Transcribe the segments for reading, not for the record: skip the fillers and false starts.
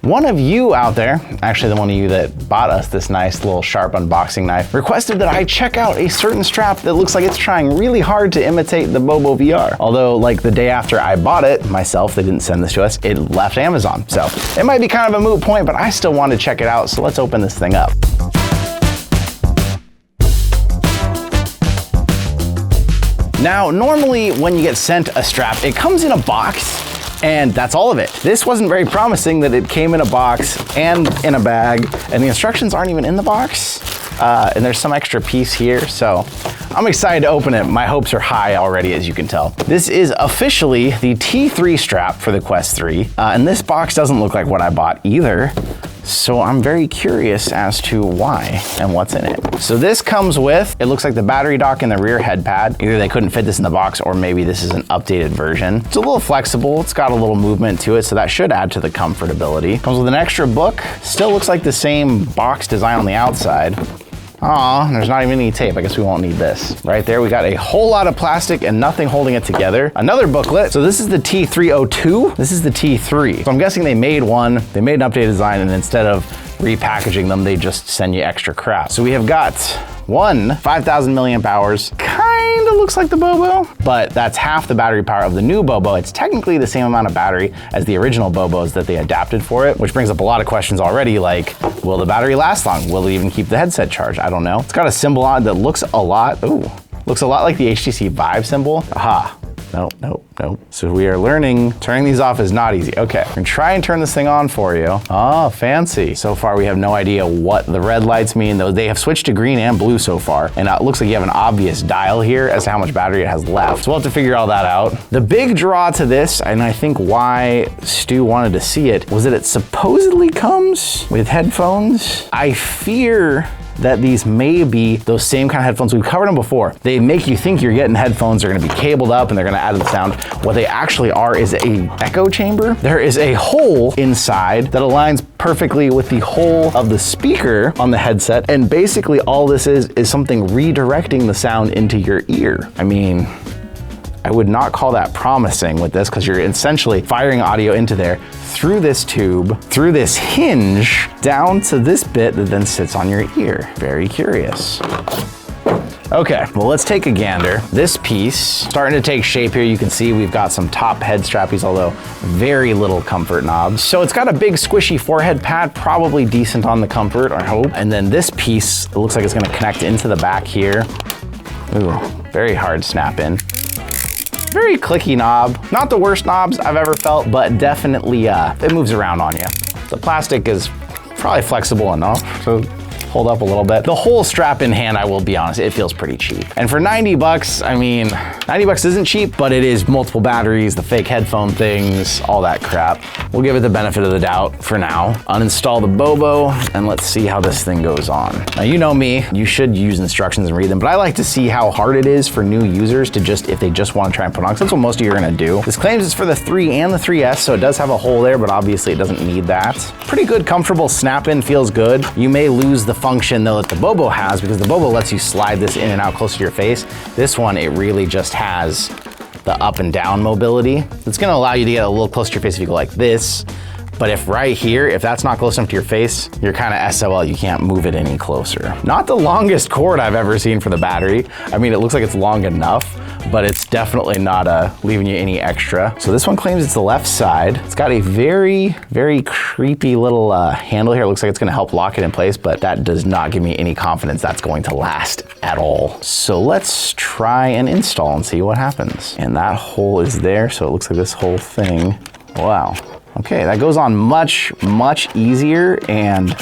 One of you out there, actually the one of you that bought us this nice little sharp unboxing knife, requested that I check out a certain strap that looks like it's trying really hard to imitate the BOBOVR. Although, like the day after I bought it myself, they didn't send this to us, it left Amazon. So it might be kind of a moot point, but I still want to check it out. So let's open this thing up. Now, normally when you get sent a strap, it comes in a box and that's all of it. This wasn't very promising that it came in a box and in a bag, and the instructions aren't even in the box. And there's some extra piece here, so I'm excited to open it. My hopes are high already, as you can tell. This is officially the T3 strap for the Quest 3, and this box doesn't look like what I bought either. So I'm very curious as to why and what's in it. So this comes with, it looks like the battery dock and the rear head pad. Either they couldn't fit this in the box or maybe this is an updated version. It's a little flexible. It's got a little movement to it, so that should add to the comfortability. Comes with an extra book. Still looks like the same box design on the outside. Aw, there's not even any tape. I guess we won't need this. Right there, we got a whole lot of plastic and nothing holding it together. Another booklet. So this is the T302. This is the T3. So I'm guessing they made one, they made an updated design, and instead of repackaging them, they just send you extra crap. So we have got one 5,000 milliamp hours. Kinda looks like the Bobo, but that's half the battery power of the new Bobo. It's technically the same amount of battery as the original Bobos that they adapted for it, which brings up a lot of questions already, like, will the battery last long? Will it even keep the headset charged? I don't know. It's got a symbol on it that looks a lot like the HTC Vive symbol. Aha. Nope, nope, nope. So we are learning, turning these off is not easy. Okay, we're gonna try and turn this thing on for you. Oh, fancy. So far we have no idea what the red lights mean, though they have switched to green and blue so far. And it looks like you have an obvious dial here as to how much battery it has left. So we'll have to figure all that out. The big draw to this, and I think why Stu wanted to see it, was that it supposedly comes with headphones. I fear that these may be those same kind of headphones. We've covered them before. They make you think you're getting headphones. They're gonna be cabled up and they're gonna add to the sound. What they actually are is a echo chamber. There is a hole inside that aligns perfectly with the hole of the speaker on the headset. And basically all this is something redirecting the sound into your ear. I mean, I would not call that promising with this, because you're essentially firing audio into there through this tube, through this hinge, down to this bit that then sits on your ear. Very curious. Okay, well, let's take a gander. This piece, starting to take shape here. You can see we've got some top head strappies, although very little comfort knobs. So it's got a big squishy forehead pad, probably decent on the comfort, I hope. And then this piece, it looks like it's gonna connect into the back here. Ooh, very hard snap in. Very clicky knob. Not the worst knobs I've ever felt, but definitely it moves around on you. The plastic is probably flexible enough to hold up a little bit. The whole strap in hand, I will be honest, it feels pretty cheap. And for 90 bucks, I mean, 90 bucks isn't cheap, but it is multiple batteries, the fake headphone things, all that crap. We'll give it the benefit of the doubt for now. Uninstall the Bobo, and let's see how this thing goes on. Now, you know me, you should use instructions and read them, but I like to see how hard it is for new users to if they just want to try and put on, because that's what most of you are gonna do. This claims it's for the 3 and the 3S, so it does have a hole there, but obviously it doesn't need that. Pretty good, comfortable snap-in, feels good. You may lose the function though that the Bobo has, because the Bobo lets you slide this in and out close to your face. This one, it really just has the up and down mobility. It's gonna allow you to get a little closer to your face if you go like this. But if right here, if that's not close enough to your face, you're kind of SOL, you can't move it any closer. Not the longest cord I've ever seen for the battery. I mean, it looks like it's long enough, but it's definitely not leaving you any extra. So this one claims it's the left side. It's got a very, very creepy little handle here. It looks like it's gonna help lock it in place, but that does not give me any confidence that's going to last at all. So let's try and install and see what happens. And that hole is there, so it looks like this whole thing, wow. Okay, that goes on much, much easier and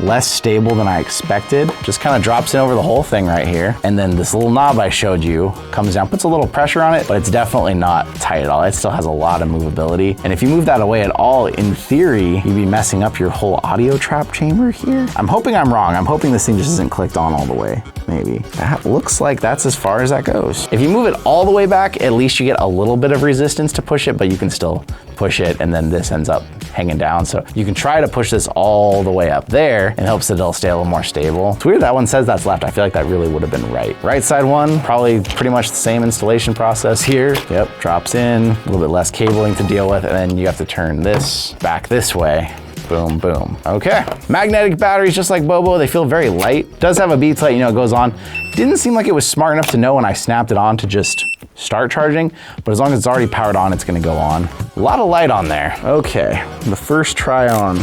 less stable than I expected. Just kind of drops in over the whole thing right here. And then this little knob I showed you comes down, puts a little pressure on it, but it's definitely not tight at all. It still has a lot of movability. And if you move that away at all, in theory, you'd be messing up your whole audio trap chamber here. I'm hoping I'm wrong. I'm hoping this thing just isn't clicked on all the way, maybe. That looks like that's as far as that goes. If you move it all the way back, at least you get a little bit of resistance to push it, but you can still push it, and then this ends up hanging down. So you can try to push this all the way up there in hopes that it'll stay a little more stable. It's weird that one says that's left. I feel like that really would have been right. Right side one, probably pretty much the same installation process here. Yep, drops in, a little bit less cabling to deal with, and then you have to turn this back this way. Boom, boom. Okay. Magnetic batteries, just like Bobo, they feel very light. Does have a beats light, you know, it goes on. Didn't seem like it was smart enough to know when I snapped it on to just start charging, but as long as it's already powered on, it's gonna go on. A lot of light on there. Okay, the first try on.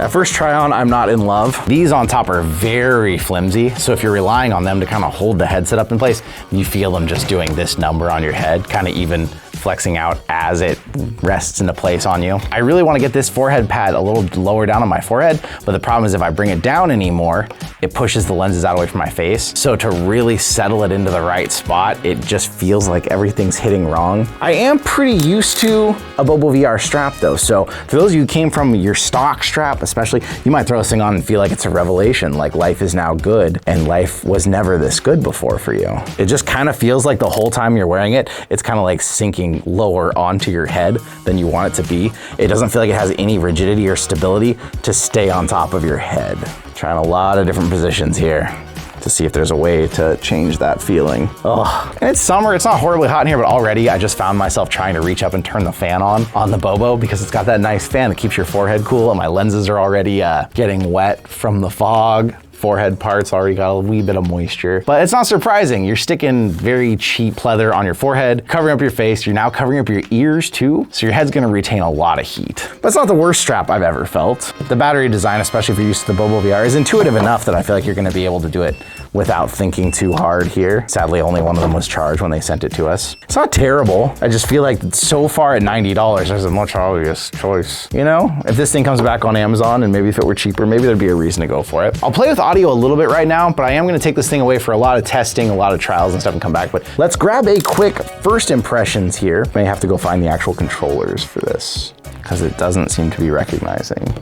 At first try on, I'm not in love. These on top are very flimsy, so if you're relying on them to kind of hold the headset up in place, you feel them just doing this number on your head, kind of even flexing out as it rests into place on you. I really want to get this forehead pad a little lower down on my forehead, but the problem is if I bring it down anymore, it pushes the lenses out away from my face. So to really settle it into the right spot, it just feels like everything's hitting wrong. I am pretty used to a BOBOVR strap though, so for those of you who came from your stock strap especially, you might throw this thing on and feel like it's a revelation, like life is now good and life was never this good before for you. It just kind of feels like the whole time you're wearing it, it's kind of like sinking lower onto your head than you want it to be. It doesn't feel like it has any rigidity or stability to stay on top of your head. Trying a lot of different positions here to see if there's a way to change that feeling. Ugh. And it's summer, it's not horribly hot in here, but already I just found myself trying to reach up and turn the fan on the Bobo because it's got that nice fan that keeps your forehead cool, and my lenses are already getting wet from the fog. Forehead parts already got a wee bit of moisture, but it's not surprising. You're sticking very cheap leather on your forehead, covering up your face. You're now covering up your ears too, so your head's gonna retain a lot of heat. But it's not the worst strap I've ever felt. The battery design, especially if you're used to the BOBOVR, is intuitive enough that I feel like you're gonna be able to do it without thinking too hard here. Sadly, only one of them was charged when they sent it to us. It's not terrible. I just feel like so far at $90, there's a much obvious choice. You know, if this thing comes back on Amazon and maybe if it were cheaper, maybe there'd be a reason to go for it. I'll play with audio a little bit right now, but I am gonna take this thing away for a lot of testing, a lot of trials and stuff and come back. But let's grab a quick first impressions here. May have to go find the actual controllers for this because it doesn't seem to be recognizing.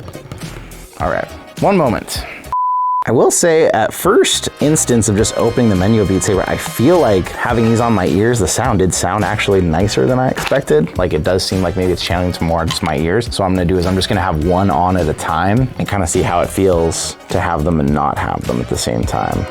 All right, one moment. I will say at first instance of just opening the menu of Beat Saber, I feel like having these on my ears, the sound did sound actually nicer than I expected. Like it does seem like maybe it's channeling to more just my ears. So what I'm gonna do is I'm just gonna have one on at a time and kind of see how it feels to have them and not have them at the same time.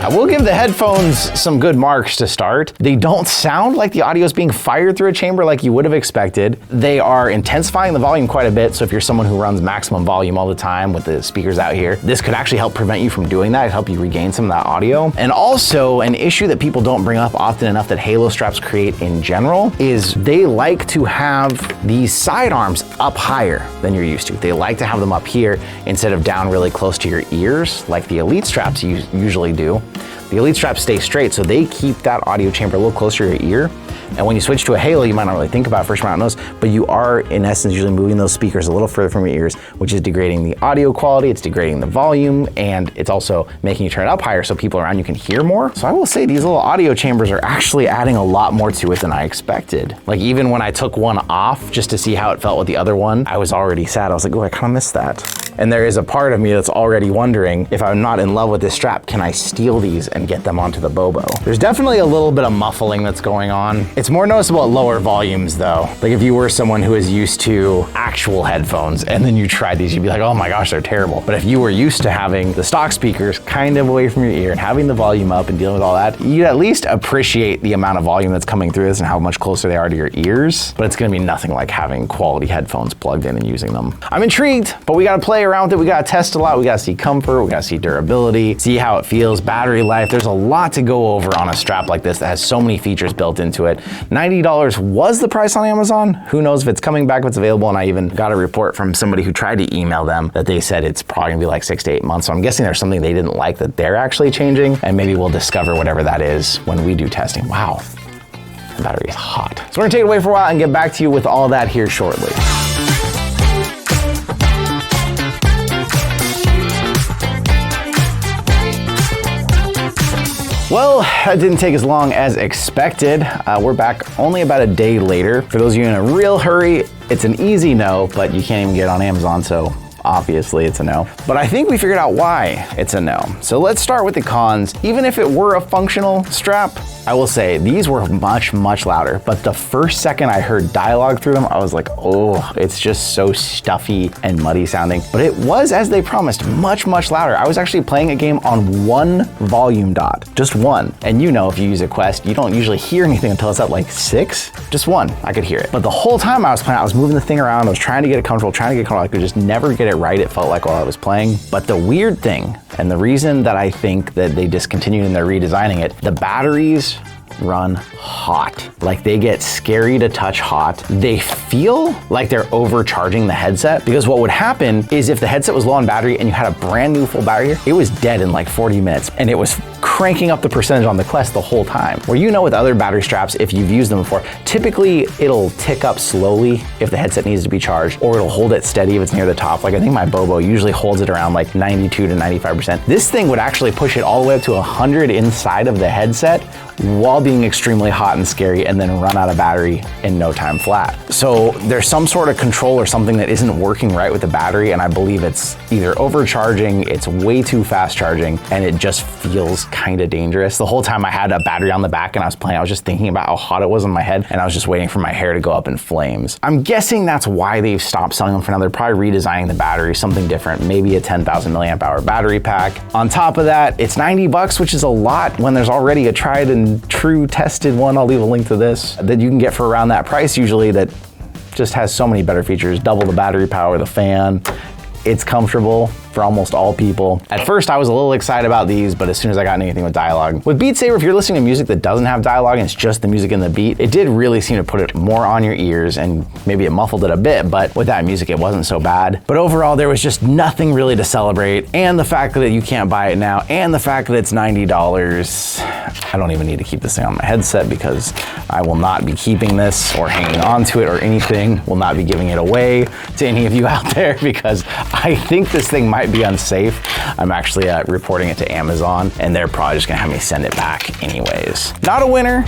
I will give the headphones some good marks to start. They don't sound like the audio is being fired through a chamber like you would have expected. They are intensifying the volume quite a bit, so if you're someone who runs maximum volume all the time with the speakers out here, this could actually help prevent you from doing that, help you regain some of that audio. And also, an issue that people don't bring up often enough that Halo straps create in general is they like to have these sidearms up higher than you're used to. They like to have them up here instead of down really close to your ears like the Elite straps usually do. The Elite straps stay straight, so they keep that audio chamber a little closer to your ear. And when you switch to a Halo, you might not really think about it first, you might not notice, but you are in essence usually moving those speakers a little further from your ears, which is degrading the audio quality, it's degrading the volume, and it's also making you turn it up higher so people around you can hear more. So I will say these little audio chambers are actually adding a lot more to it than I expected. Like even when I took one off just to see how it felt with the other one, I was already sad. I was like, oh, I kind of missed that. And there is a part of me that's already wondering if I'm not in love with this strap, can I steal these and get them onto the Bobo? There's definitely a little bit of muffling that's going on. It's more noticeable at lower volumes though. Like if you were someone who is used to actual headphones and then you tried these, you'd be like, oh my gosh, they're terrible. But if you were used to having the stock speakers kind of away from your ear and having the volume up and dealing with all that, you'd at least appreciate the amount of volume that's coming through this and how much closer they are to your ears. But it's gonna be nothing like having quality headphones plugged in and using them. I'm intrigued, but we gotta play around with it. We gotta test a lot. We gotta see comfort, we gotta see durability, see how it feels, battery life. There's a lot to go over on a strap like this that has so many features built into it. $90 was the price on Amazon. Who knows if it's coming back, if it's available. And I even got a report from somebody who tried to email them that they said it's probably gonna be like 6 to 8 months. So I'm guessing there's something they didn't like that they're actually changing, and maybe we'll discover whatever that is when we do testing. Wow, the battery is hot. So we're gonna take it away for a while and get back to you with all that here shortly. Well, that didn't take as long as expected. We're back only about a day later. For those of you in a real hurry, it's an easy no, but you can't even get it on Amazon, so obviously it's a no. But I think we figured out why it's a no. So let's start with the cons. Even if it were a functional strap, I will say these were much, much louder, but the first second I heard dialogue through them, I was like, oh, it's just so stuffy and muddy sounding. But it was, as they promised, much, much louder. I was actually playing a game on one volume dot, just one. And you know, if you use a Quest, you don't usually hear anything until it's at like 6, just one, I could hear it. But the whole time I was playing, I was moving the thing around, I was trying to get it comfortable, I could just never get it right, it felt like, while I was playing. But the weird thing, and the reason that I think that they discontinued and they're redesigning it, the batteries run hot. Like, they get scary to touch hot. They feel like they're overcharging the headset, because what would happen is if the headset was low on battery and you had a brand new full battery, it was dead in like 40 minutes and it was cranking up the percentage on the Quest the whole time. Where, you know, with other battery straps, if you've used them before, typically it'll tick up slowly if the headset needs to be charged, or it'll hold it steady if it's near the top. Like, I think my Bobo usually holds it around like 92 to 95%. This thing would actually push it all the way up to 100 inside of the headset while being extremely hot and scary, and then run out of battery in no time flat. So there's some sort of control or something that isn't working right with the battery, and I believe it's either overcharging, it's way too fast charging, and it just feels kind of dangerous. The whole time I had a battery on the back and I was playing, I was just thinking about how hot it was in my head, and I was just waiting for my hair to go up in flames. I'm guessing that's why they've stopped selling them for now. They're probably redesigning the battery, something different, maybe a 10,000 milliamp hour battery pack. On top of that, it's 90 bucks, which is a lot when there's already a tried and true tested one, I'll leave a link to this, that you can get for around that price usually, that just has so many better features, double the battery power, the fan. It's comfortable for almost all people. At first I was a little excited about these, but as soon as I got anything with dialogue. With Beat Saber, if you're listening to music that doesn't have dialogue and it's just the music and the beat, it did really seem to put it more on your ears, and maybe it muffled it a bit, but with that music it wasn't so bad. But overall there was just nothing really to celebrate, and the fact that you can't buy it now, and the fact that it's $90, I don't even need to keep this thing on my headset, because I will not be keeping this or hanging on to it or anything, will not be giving it away to any of you out there, because I think this thing might be unsafe. I'm actually reporting it to Amazon, and they're probably just gonna have me send it back anyways. Not a winner,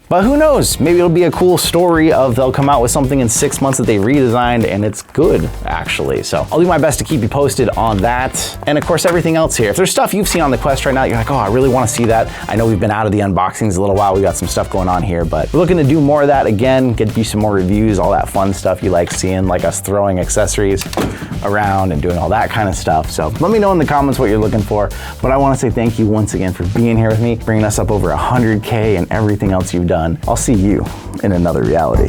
but who knows? Maybe it'll be a cool story of they'll come out with something in 6 months that they redesigned and it's good, actually. So I'll do my best to keep you posted on that. And of course, everything else here. If there's stuff you've seen on the Quest right now, you're like, oh, I really want to see that. I know we've been out of the unboxings a little while. We got some stuff going on here, but we're looking to do more of that again, get you some more reviews, all that fun stuff you like seeing, like us throwing accessories around and doing all that kind of stuff. So let me know in the comments what you're looking for. But I want to say thank you once again for being here with me, bringing us up over 100K and everything else you've done. I'll see you in another reality.